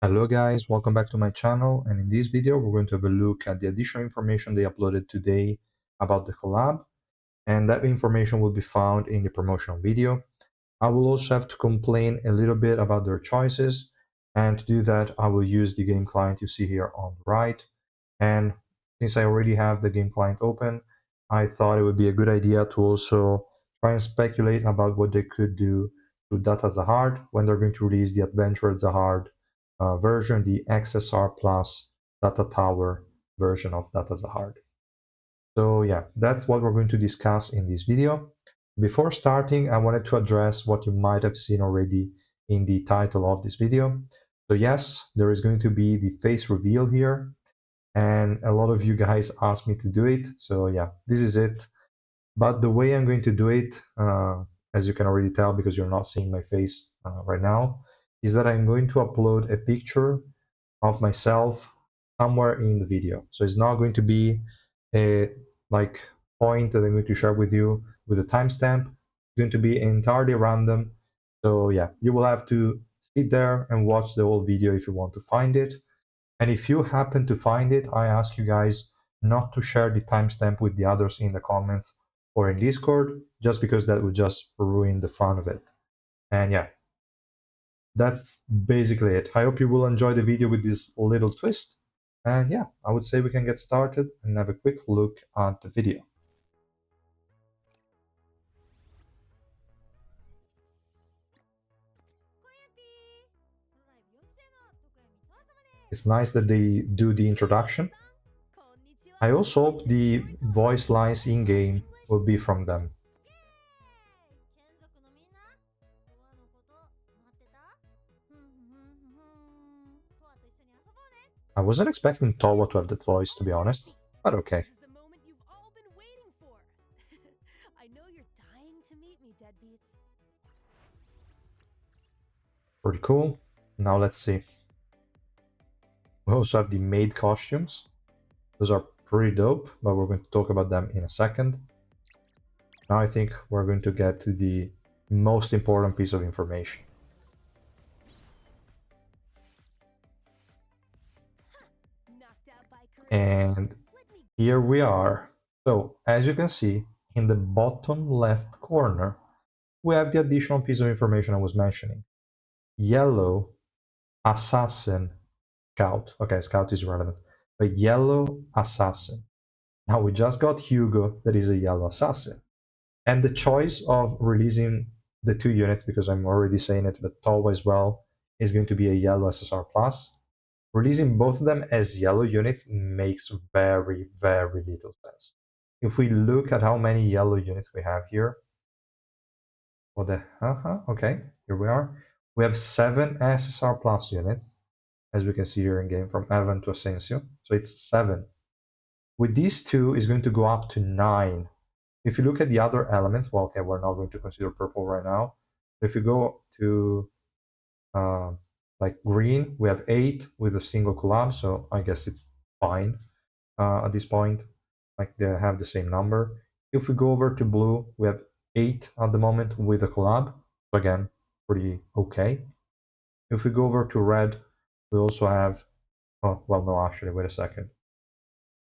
Hello guys, welcome back to my channel, and in this video we're going to have a look at the additional information they uploaded today about the collab, and that information will be found in the promotional video. I will also have to complain a little bit about their choices, and to do that I will use the game client you see here on the right. And since I already have the game client open, I thought it would be a good idea to also try and speculate about what they could do to Data Zahard when they're going to release the Adventurer Zahard version, the XSR Plus Data Tower version of Data Zahard. So yeah, that's what we're going to discuss in this video. Before starting, I wanted to address what you might have seen already in the title of this video. So yes, there is going to be the face reveal here, and a lot of you guys asked me to do it. So yeah, this is it. But the way I'm going to do it, as you can already tell because you're not seeing my face right now, is that I'm going to upload a picture of myself somewhere in the video. So it's not going to be a point that I'm going to share with you with a timestamp. It's going to be entirely random. So yeah, you will have to sit there and watch the whole video if you want to find it. And if you happen to find it, I ask you guys not to share the timestamp with the others in the comments or in Discord, just because that would just ruin the fun of it. And yeah, that's basically it. I hope you will enjoy the video with this little twist. And yeah, I would say we can get started and have a quick look at the video. It's nice that they do the introduction. I also hope the voice lines in-game will be from them. I wasn't expecting Towa to have that voice, to be honest, but okay. Pretty cool. Now let's see. We also have the maid costumes. Those are pretty dope, but we're going to talk about them in a second. Now I think we're going to get to the most important piece of information. And here we are. So as you can see, in the bottom left corner, we have the additional piece of information I was mentioning. Yellow assassin scout. Okay, scout is relevant. A yellow assassin. Now we just got Hugo, that is a yellow assassin. And the choice of releasing the two units, because I'm already saying it, but Towa as well, is going to be a yellow SSR Plus. Releasing both of them as yellow units makes very, very little sense. If we look at how many yellow units we have here, okay, here we are. We have 7 SSR Plus units, as we can see here in game, from Evan to Asensio. So it's 7. With these two, it's going to go up to 9. If you look at the other elements, well, okay, we're not going to consider purple right now. But if you go to like green, we have 8 with a single collab, so I guess it's fine at this point. Like they have the same number. If we go over to blue, we have 8 at the moment with a collab. So again, pretty okay. If we go over to red, we also have, oh, well, no, actually, wait a second.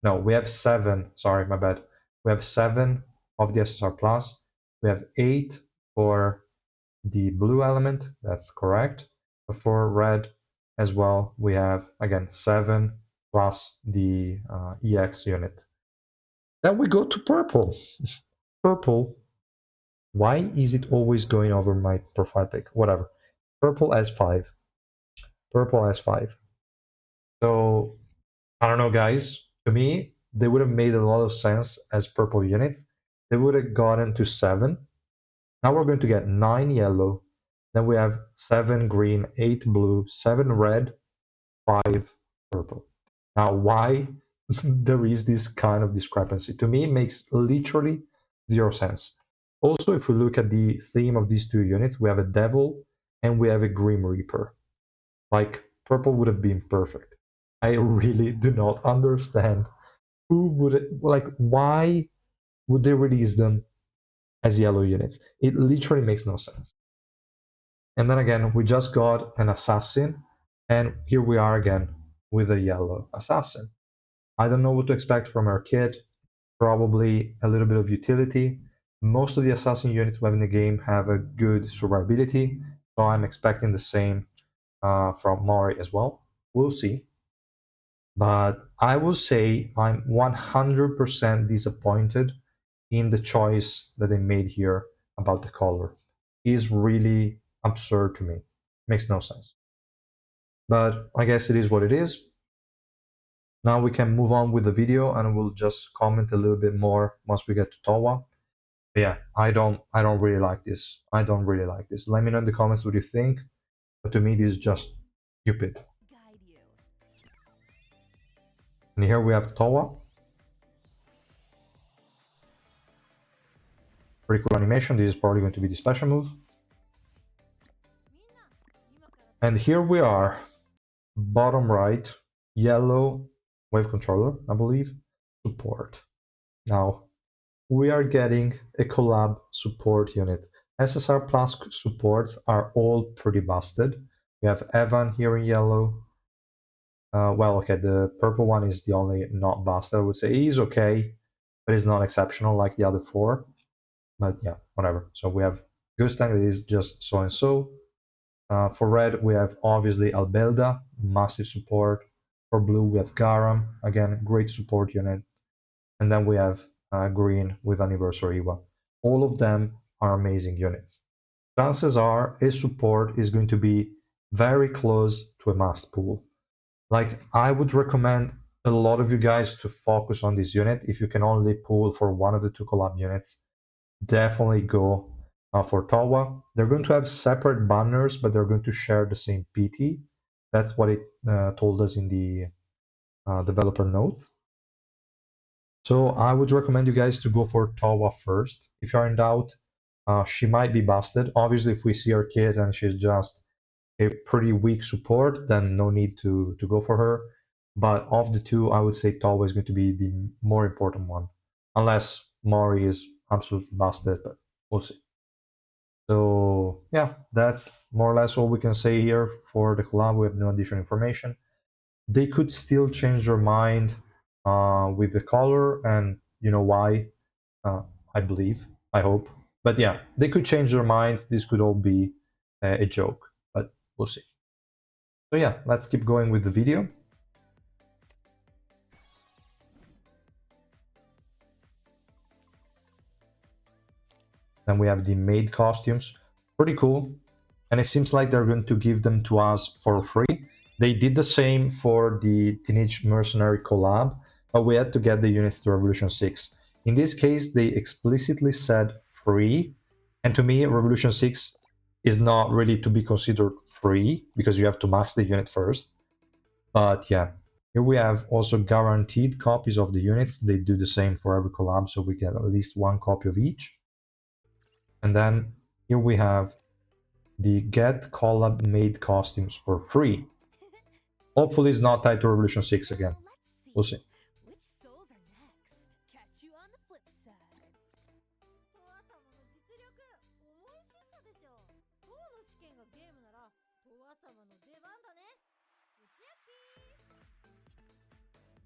No, we have 7, sorry, my bad. We have 7 of the SSR Plus. We have 8 for the blue element, that's correct. But for red as well, we have, again, 7 plus the EX unit. Then we go to purple. Purple, why is it always going over my profile pic? Whatever. Purple has 5. Purple has 5. So, I don't know, guys. To me, they would have made a lot of sense as purple units. They would have gotten to 7. Now we're going to get 9 yellow. Then we have 7 green, 8 blue, 7 red, 5 purple. Now, why there is this kind of discrepancy? To me, it makes literally 0 sense. Also, if we look at the theme of these two units, we have a devil and we have a grim reaper. Like, purple would have been perfect. I really do not understand who would, like, why would they release them as yellow units? It literally makes no sense. And then again, we just got an assassin. And here we are again with a yellow assassin. I don't know what to expect from our kit. Probably a little bit of utility. Most of the assassin units we have in the game have a good survivability, so I'm expecting the same from Mori as well. We'll see. But I will say I'm 100% disappointed in the choice that they made here about the color. It is really absurd to me. Makes no sense. But I guess it is what it is. Now we can move on with the video and we'll just comment a little bit more once we get to Towa. But yeah, I don't really like this. I don't really like this. Let me know in the comments what you think. But to me, this is just stupid. And here we have Towa. Pretty cool animation. This is probably going to be the special move. And here we are, bottom right, yellow wave controller, I believe, support. Now, we are getting a collab support unit. SSR Plus supports are all pretty busted. We have Evan here in yellow. Well, okay, the purple one is the only not busted, I would say. He's okay, but he's not exceptional like the other four. But yeah, whatever. So we have Gustang that is just so-and-so. For red, we have obviously Albelda, massive support. For blue, we have Garam, again, great support unit. And then we have green with Anniversary Iwa. All of them are amazing units. Chances are a support is going to be very close to a must pool. Like, I would recommend a lot of you guys to focus on this unit. If you can only pull for one of the two collab units, definitely go for Tawa. They're going to have separate banners, but they're going to share the same PT. That's what it told us in the developer notes. So I would recommend you guys to go for Tawa first. If you're in doubt, she might be busted. Obviously, if we see her kit and she's just a pretty weak support, then no need to go for her. But of the two, I would say Tawa is going to be the more important one. Unless Mori is absolutely busted, but we'll see. So yeah, that's more or less all we can say here for the collab. We have no additional information. They could still change their mind with the color, and you know why? I believe, I hope. But yeah, they could change their minds. This could all be a joke, but we'll see. So yeah, let's keep going with the video. Then we have the maid costumes. Pretty cool. And it seems like they're going to give them to us for free. They did the same for the Teenage Mercenary collab, but we had to get the units to Revolution 6. In this case, they explicitly said free. And to me, Revolution 6 is not really to be considered free because you have to max the unit first. But yeah, here we have also guaranteed copies of the units. They do the same for every collab, so we get at least one copy of each. And then here we have the get collab made costumes for free. Hopefully it's not tied to Revolution 6 again. We'll see.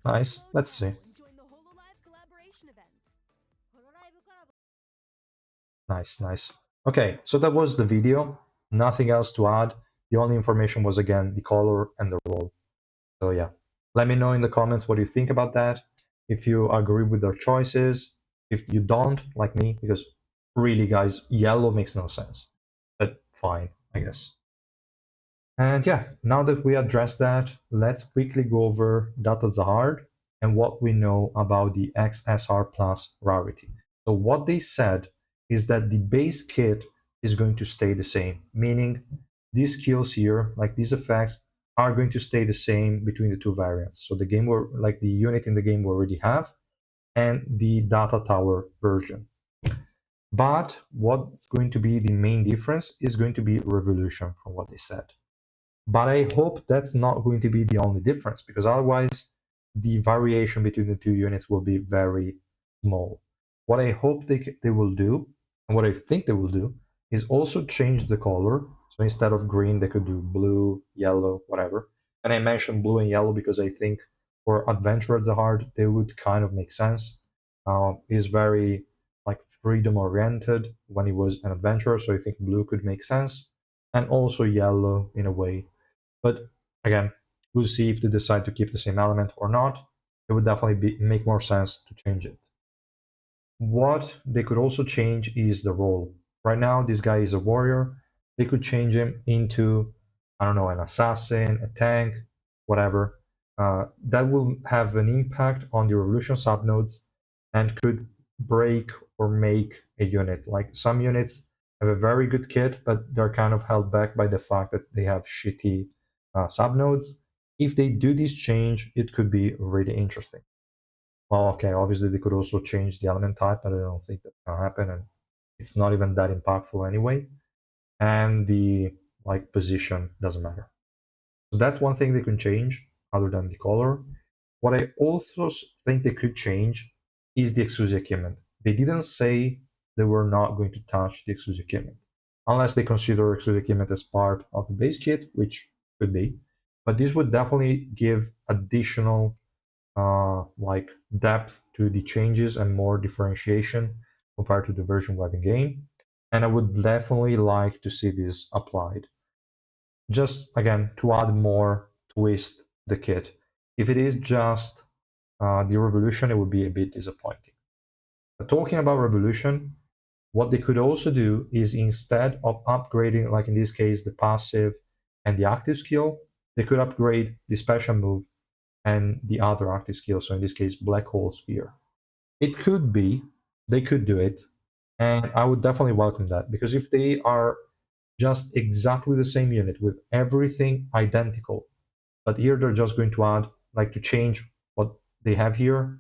Nice. Let's see. Nice, nice. Okay, so that was the video. Nothing else to add. The only information was, again, the color and the role. So yeah, let me know in the comments what you think about that. If you agree with their choices. If you don't, like me, because really, guys, yellow makes no sense. But fine, I guess. And yeah, now that we addressed that, let's quickly go over Data Zahard and what we know about the XSR Plus rarity. So what they said is that the base kit is going to stay the same, meaning these skills here, like these effects, are going to stay the same between the two variants. So the game, like the unit in the game we already have, and the Data Tower version. But what's going to be the main difference is going to be Revolution, from what they said. But I hope that's not going to be the only difference, because otherwise the variation between the two units will be very small. What I hope they will do, and what I think they will do, is also change the color. So instead of green, they could do blue, yellow, whatever. And I mentioned blue and yellow because I think for Adventurer Zahard, they would kind of make sense. He's very like freedom oriented when he was an adventurer, so I think blue could make sense, and also yellow in a way. But again, we'll see if they decide to keep the same element or not. It would definitely make more sense to change it. What they could also change is the role. Right now, this guy is a warrior. They could change him into, I don't know, an assassin, a tank, whatever. That will have an impact on the revolution subnodes and could break or make a unit. Like some units have a very good kit, but they're kind of held back by the fact that they have shitty subnodes. If they do this change, it could be really interesting. Well, okay, obviously they could also change the element type, but I don't think that's gonna happen, and it's not even that impactful anyway. And the like position doesn't matter. So that's one thing they can change other than the color. What I also think they could change is the exclusive equipment. They didn't say they were not going to touch the exclusive equipment, unless they consider exclusive equipment as part of the base kit, which could be. But this would definitely give additional like depth to the changes and more differentiation compared to the version we have in game. And I would definitely like to see this applied. Just again to add more twist to the kit. If it is just the revolution, it would be a bit disappointing. But talking about revolution, what they could also do is instead of upgrading, like in this case, the passive and the active skill, they could upgrade the special move and the other active skill. So in this case, Black Hole Sphere. It could be, they could do it, and I would definitely welcome that because if they are just exactly the same unit with everything identical, but here they're just going to add, like to change what they have here,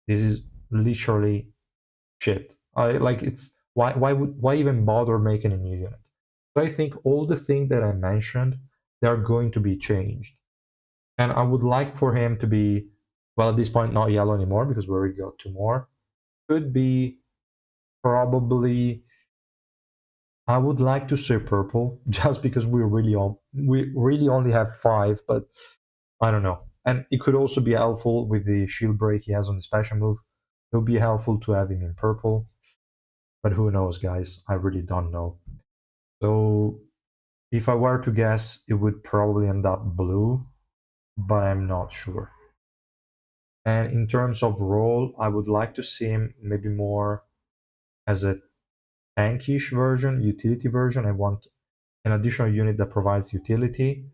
this is literally shit. I like it's why even bother making a new unit? So I think all the things that I mentioned, they're going to be changed. And I would like for him to be, well, at this point, not yellow anymore because we already got two more. Could be probably, I would like to say purple just because we really only have five, but I don't know. And it could also be helpful with the shield break he has on the special move. It would be helpful to have him in purple, but who knows, guys? I really don't know. So if I were to guess, it would probably end up blue, but I'm not sure. And in terms of role, I would like to see him maybe more as a tankish version, utility version. I want an additional unit that provides utility.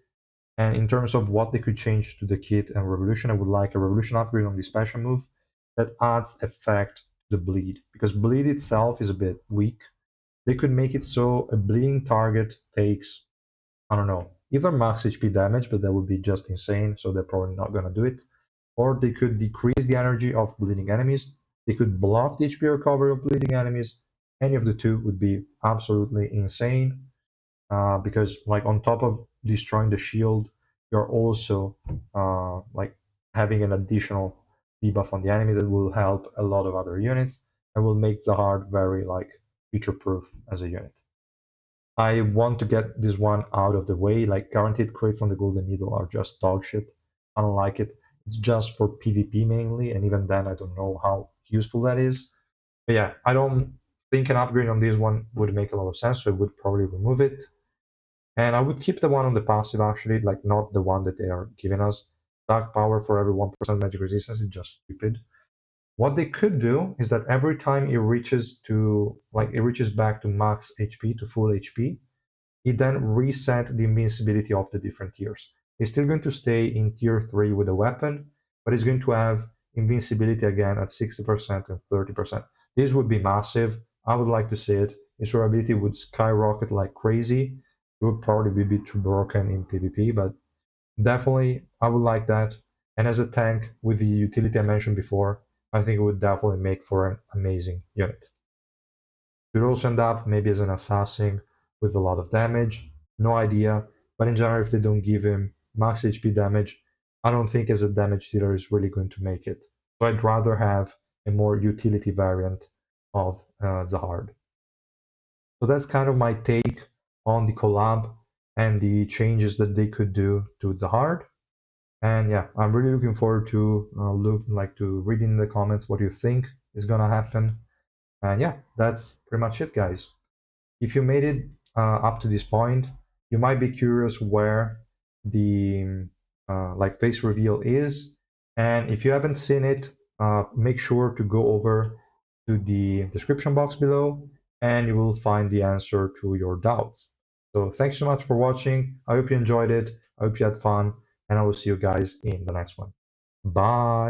And in terms of what they could change to the kit and revolution, I would like a revolution upgrade on the special move that adds effect to the bleed. Because bleed itself is a bit weak. They could make it so a bleeding target takes, I don't know, either max HP damage, but that would be just insane, so they're probably not gonna do it, or they could decrease the energy of bleeding enemies. They could block the HP recovery of bleeding enemies. Any of the two would be absolutely insane because, like, on top of destroying the shield, you're also like having an additional debuff on the enemy that will help a lot of other units and will make Zahard very like future-proof as a unit. I want to get this one out of the way. Like guaranteed crits on the Golden Needle are just dog shit. I don't like it. It's just for PvP mainly, and even then, I don't know how useful that is. But yeah, I don't think an upgrade on this one would make a lot of sense, so I would probably remove it. And I would keep the one on the passive actually, like not the one that they are giving us. Dark power for every 1% magic resistance is just stupid. What they could do is that every time it reaches to like it reaches back to max HP to full HP, it then reset the invincibility of the different tiers. He's still going to stay in tier 3 with a weapon, but he's going to have invincibility again at 60% and 30%. This would be massive. I would like to see it. His durability would skyrocket like crazy. It would probably be too broken in PvP, but definitely I would like that. And as a tank with the utility I mentioned before, I think it would definitely make for an amazing unit. Could also end up maybe as an assassin with a lot of damage, no idea. But in general, if they don't give him max HP damage, I don't think as a damage dealer is really going to make it. So I'd rather have a more utility variant of Zahard. So that's kind of my take on the collab and the changes that they could do to Zahard. And yeah, I'm really looking forward to to reading in the comments what you think is gonna happen. And yeah, that's pretty much it, guys. If you made it up to this point, you might be curious where the face reveal is. And if you haven't seen it, make sure to go over to the description box below and you will find the answer to your doubts. So thanks so much for watching. I hope you enjoyed it. I hope you had fun, and I will see you guys in the next one. Bye.